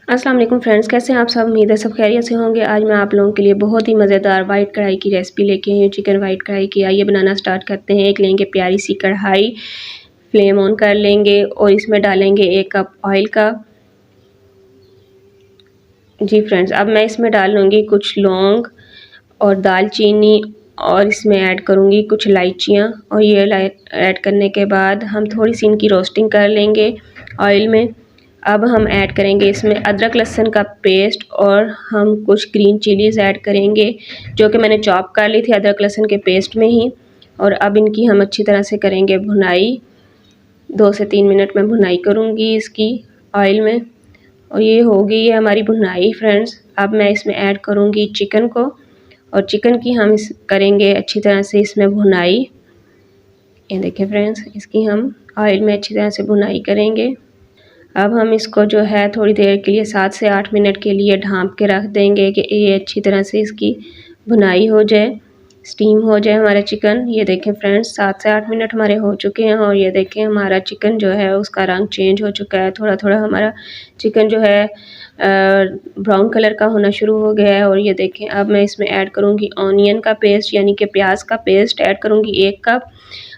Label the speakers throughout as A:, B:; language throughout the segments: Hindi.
A: अस्सलाम वालेकुम फ्रेंड्स, कैसे हैं आप सब। उम्मीद है सब खैरियत से होंगे। आज मैं आप लोगों के लिए बहुत ही मज़ेदार वाइट कढ़ाई की रेसिपी लेके आई हूँ, चिकन वाइट कढ़ाई की। आइए बनाना स्टार्ट करते हैं। एक लेंगे प्यारी सी कढ़ाई, फ्लेम ऑन कर लेंगे और इसमें डालेंगे 1 कप ऑयल का। जी फ्रेंड्स, अब मैं इसमें डाल लूँगी कुछ लौंग और दालचीनी और इसमें ऐड करूँगी कुछ इलायचियाँ। और ये ऐड करने के बाद हम थोड़ी सी इनकी रोस्टिंग कर लेंगे ऑयल में। अब हम ऐड करेंगे इसमें अदरक लहसुन का पेस्ट और हम कुछ ग्रीन चिलीज़ ऐड करेंगे, जो कि मैंने चॉप कर ली थी अदरक लहसुन के पेस्ट में ही। और अब इनकी हम अच्छी तरह से करेंगे भुनाई। 2 से 3 मिनट में भुनाई करूँगी इसकी ऑयल में। और ये हो गई है हमारी भुनाई फ्रेंड्स। अब मैं इसमें ऐड करूँगी चिकन को और चिकन की हम करेंगे अच्छी तरह से इसमें भुनाई। ये देखिए फ्रेंड्स, इसकी हम ऑयल में अच्छी तरह से भुनाई करेंगे। अब हम इसको जो है थोड़ी देर के लिए 7 से 8 मिनट के लिए ढाँप के रख देंगे कि ये अच्छी तरह से इसकी भुनाई हो जाए, स्टीम हो जाए हमारा चिकन। ये देखें फ्रेंड्स, 7 से 8 मिनट हमारे हो चुके हैं और ये देखें हमारा चिकन जो है उसका रंग चेंज हो चुका है। थोड़ा थोड़ा हमारा चिकन जो है ब्राउन कलर का होना शुरू हो गया है। और ये देखें अब मैं इसमें ऐड करूँगी ऑनियन का पेस्ट, यानी कि प्याज का पेस्ट ऐड करूँगी 1 कप।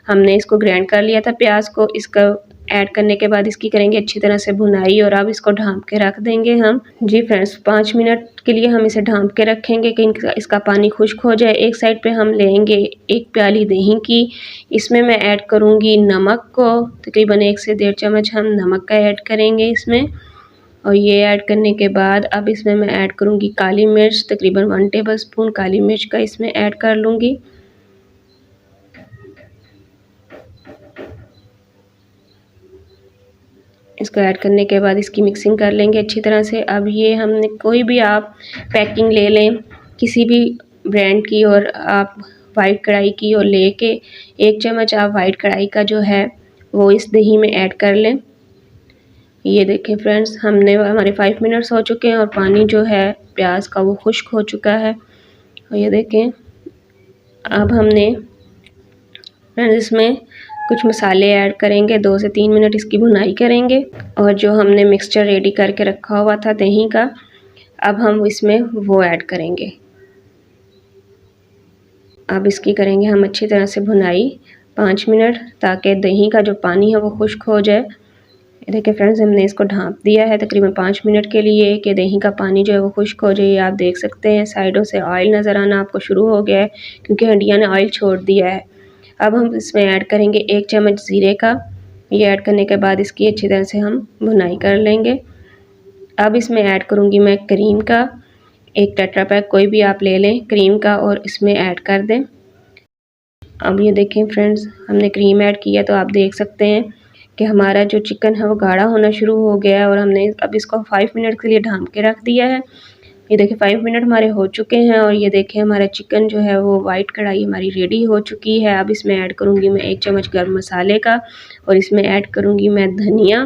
A: हमने इसको ग्राइंड कर लिया था प्याज को। इसका ऐड करने के बाद इसकी करेंगे अच्छी तरह से भुनाई और अब इसको ढाँप के रख देंगे हम। जी फ्रेंड्स, 5 मिनट के लिए हम इसे ढाँप के रखेंगे कि इसका पानी खुश्क हो जाए। एक साइड पे हम लेंगे 1 प्याली दही की। इसमें मैं ऐड करूँगी नमक को, तकरीबन 1 से 1.5 चम्मच हम नमक का ऐड करेंगे इसमें। और ये ऐड करने के बाद अब इसमें मैं ऐड करूँगी काली मिर्च, तकरीबन 1 टेबल स्पून काली मिर्च का इसमें ऐड कर लूँगी। इसको ऐड करने के बाद इसकी मिक्सिंग कर लेंगे अच्छी तरह से। अब ये हमने कोई भी आप पैकिंग ले लें किसी भी ब्रांड की और आप वाइट कढ़ाई की, और लेके 1 चम्मच आप वाइट कढ़ाई का जो है वो इस दही में ऐड कर लें। ये देखें फ्रेंड्स, हमारे 5 मिनट्स हो चुके हैं और पानी जो है प्याज का वो खुश्क हो चुका है। और ये देखें अब हमने फ्रेंड्स इसमें कुछ मसाले ऐड करेंगे। 2 से 3 मिनट इसकी भुनाई करेंगे। और जो हमने मिक्सचर रेडी करके रखा हुआ था दही का, अब हम इसमें वो ऐड करेंगे। अब इसकी करेंगे हम अच्छी तरह से भुनाई 5 मिनट, ताकि दही का जो पानी है वो खुश्क हो जाए। देखिए फ्रेंड्स, हमने इसको ढाँप दिया है तकरीबन 5 मिनट के लिए कि दही का पानी जो है वो खुश्क हो जाए। आप देख सकते हैं साइडों से ऑयल नज़र आना आपको शुरू हो गया है, क्योंकि हंडिया ने ऑयल छोड़ दिया है। अब हम इसमें ऐड करेंगे 1 चम्मच ज़ीरे का। ये ऐड करने के बाद इसकी अच्छी तरह से हम भुनाई कर लेंगे। अब इसमें ऐड करूँगी मैं क्रीम का 1 टेट्रा पैक, कोई भी आप ले लें क्रीम का, और इसमें ऐड कर दें। अब ये देखें फ्रेंड्स, हमने क्रीम ऐड किया तो आप देख सकते हैं कि हमारा जो चिकन है वो गाढ़ा होना शुरू हो गया है। और हमने अब इसको 5 मिनट के लिए ढाँप के रख दिया है। ये देखिए 5 मिनट हमारे हो चुके हैं और ये देखिए हमारा चिकन जो है वो वाइट कढ़ाई हमारी रेडी हो चुकी है। अब इसमें ऐड करूँगी मैं 1 चम्मच गर्म मसाले का और इसमें ऐड करूँगी मैं धनिया।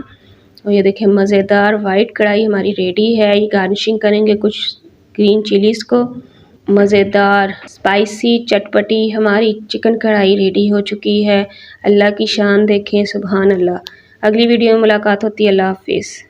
A: और ये देखिए मज़ेदार वाइट कढ़ाई हमारी रेडी है। ये गार्निशिंग करेंगे कुछ ग्रीन चिलीज़ को। मज़ेदार स्पाइसी चटपटी हमारी चिकन कढ़ाई रेडी हो चुकी है। अल्लाह की शान देखें, सुभान अल्लाह। अगली वीडियो में मुलाकात होती है। अल्लाह हाफिज़।